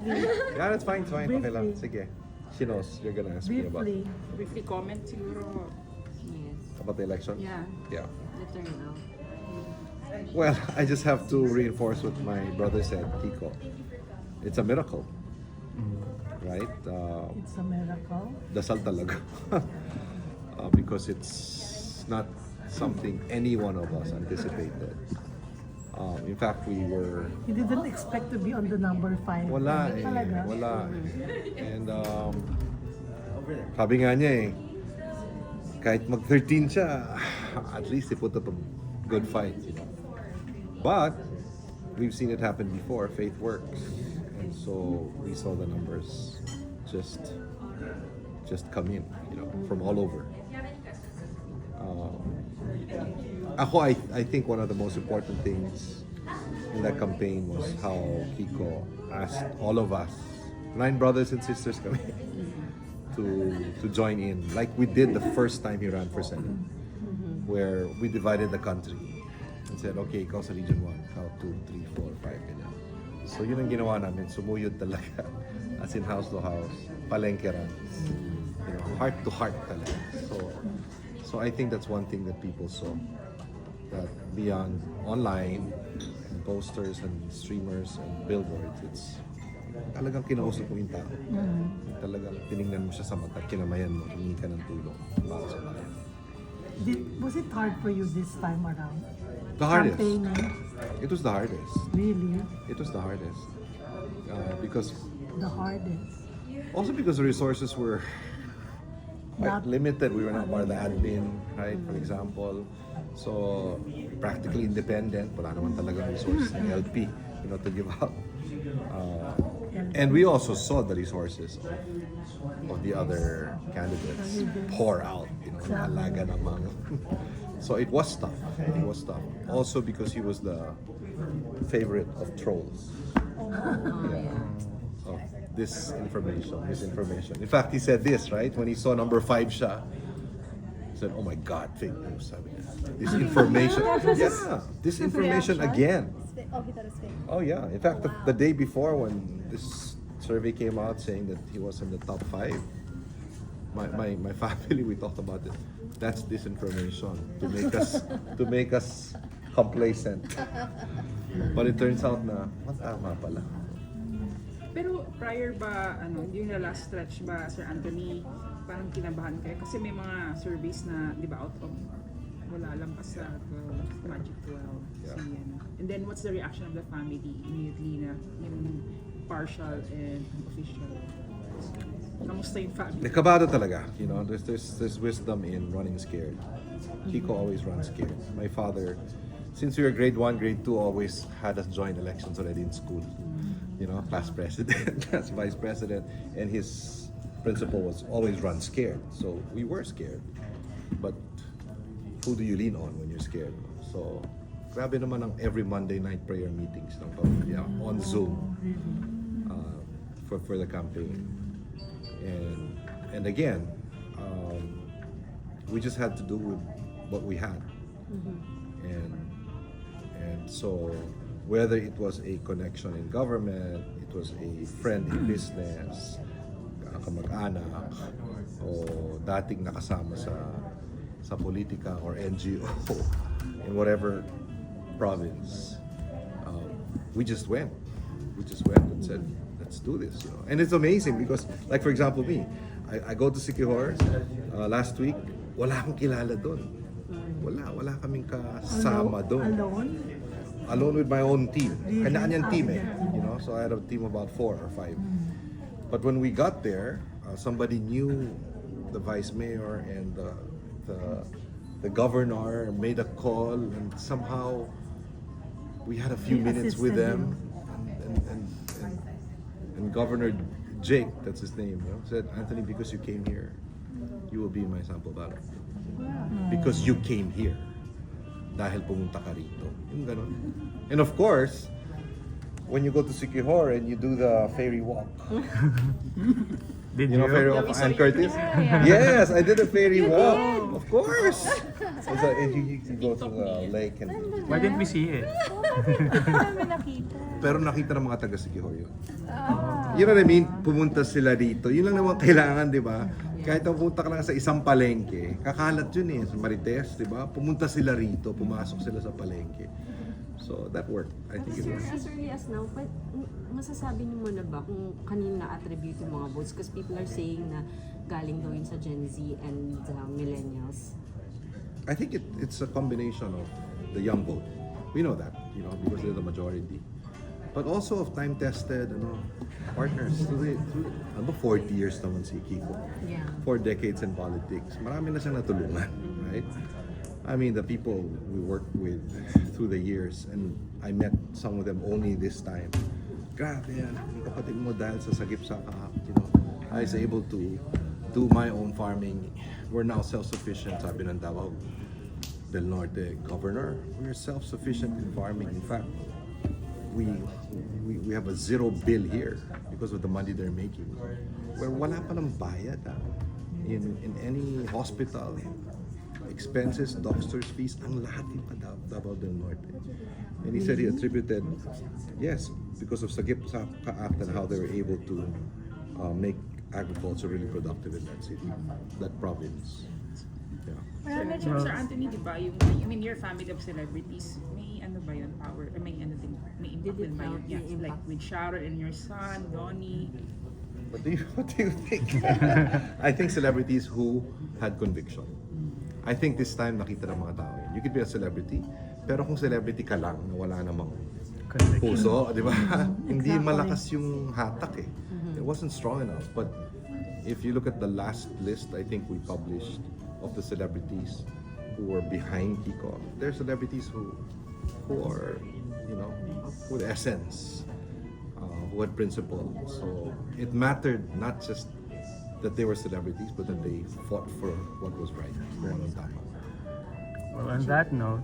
Yeah, that's fine, it's fine. Okay lang. Sige. She knows you're gonna ask me about Briefly comment siguro. Yes. the election. Yeah. Yeah. The turnout. Well, I just have to reinforce what my brother said, Kiko. It's a miracle. Right? It's a miracle. Dasal talaga. Because it's not something any one of us anticipated. In fact, we were... You didn't expect to be on the number 5. Wala eh. Talaga? Wala. And sabi nga niya eh, kahit mag-13 siya, at least he put up a good fight. You know? But, we've seen it happen before. Faith works. And so, we saw the numbers just come in, you know, from all over. I think one of the most important things in that campaign was how Kiko asked all of us, 9 brothers and sisters kami, to join in, like we did the first time he ran for Senate, where we divided the country and said, okay, ikaw sa Region 1, ikaw 2, 3, 4, 5, ganyan. So yun ang ginawa namin, sumuyod talaga, as in house to house, palengke runs, you know, heart to heart talaga. So I think that's one thing that people saw, that beyond online and posters and streamers and billboards, it's talagang kinausap mo yung tao. Talagang tinignan mo siya sa mata, kinamayan mo, hiningi ka ng tulong para sa bayan. Was it hard for you this time around? The hardest. Campaigning? It was the hardest. Really? It was the hardest. Because The hardest. also because the resources were quite Not- limited. We were not part of the admin, right? For example. So practically independent. Wala naman talagang resources ng LP, you know, to give out. And we also saw the resources of the other candidates pour out, you know, alaga namang. So it was tough. It was tough. Also because he was the favorite of trolls. Yeah. Of misinformation. In fact, he said this, right? When he saw number 5 siya, he said, "Oh my God, fake news." Sabi niya. Disinformation. Yeah, disinformation again. Oh, he thought it was fake. Oh yeah. In fact, the day before when this survey came out saying that he was in the top 5, my family, we talked about it. That's disinformation to make us complacent. But it turns out na tama pala. Pero prior ba, yung na last stretch ba, Sir Anthony, parang kinabahan kayo? Kasi may mga surveys na, di ba, out of wala lang pa sa Magic 12. Yeah. Si, and then what's the reaction of the family immediately na yung partial and official? Kamusta yung family? Kabado talaga, you know. There's wisdom in running scared. Kiko always runs scared. My father, since we were grade 1, grade 2, always had us join elections already in school. You know, class president, class vice president, and his principal was always run scared. So we were scared. But who do you lean on when you're scared? So grabe naman ang every Monday night prayer meetings ng pamilya on Zoom for the campaign. And again, we just had to do with what we had. And so whether it was a connection in government, it was a friend in business, kamag-anak, o dating nakasama sa politika or NGO in whatever province, we just went and said, let's do this, you know. And it's amazing because, like for example me, I go to Siquijor last week, wala akong kilala doon. Wala kaming kasama doon. Alone with my own team. Kanya-kanyang team eh. You know, so I had a team of about 4 or 5. But when we got there, somebody knew the vice mayor and the governor, made a call, and somehow we had a few minutes with them. And Governor Jake, that's his name, you know, said, "Anthony, because you came here, you will be in my sample ballot. Because you came here. Dahil pumunta ka rito." Yung ganun. And of course, when you go to Siquijor and you do the ferry walk. Did You know ferry walk of Ann Curtis? Yes, I did a ferry walk. Of course. So, you go to the lake and... Why didn't we see it? Hindi namin nakita. Pero nakita ng mga taga Siquijor yun. You know what I mean? Pumunta sila rito. Yun lang naman kailangan, di ba? Kahit pumunta ka lang sa isang palengke, kakalat yun sa Marites, di ba? Pumunta sila rito, pumasok sila sa palengke. So that worked. I think it Sir, worked. as early as now, masasabi niyo muna ba kung kanina attribute yung mga votes? Because people are saying na galing daw yun sa Gen Z and millennials. I think it's a combination of the young vote. We know that, because they're the majority. But also of time-tested, partners. Through 40 years naman si Kiko. Yeah. 4 decades in politics. Marami na siyang natulungan, right? I mean, the people we worked with through the years, and I met some of them only this time. Grabe yan, yung kapatid mo dahil sa sagip sa I was able to do my own farming. We're now self-sufficient, sabi ng Davao del Norte Governor. We're self-sufficient in farming. In fact, we have a zero bill here because of the money they're making. Where wala pa ng bayad in any hospital, expenses, doctor's fees, ang lahat yung Davao del Norte. And he said he attributed, yes, because of Sagip Saka Act and how they were able to make agriculture really productive in that city, that province. Yeah. Sir Anthony, di ba, your family of celebrities, may ano ba yun, power, may ano din, may impact din ba yun? Yes, like with Sharon and your son, Donnie. What do you think? I think celebrities who had conviction. I think this time nakita ng mga tao yun. You could be a celebrity, pero kung celebrity ka lang na wala namang puso, di ba? Hindi malakas yung hatak It wasn't strong enough. But if you look at the last list, I think we published of the celebrities who were behind Kiko. They're celebrities who are, with essence, who had principle. So it mattered not just that they were celebrities, but that they fought for what was right. Well, on that note,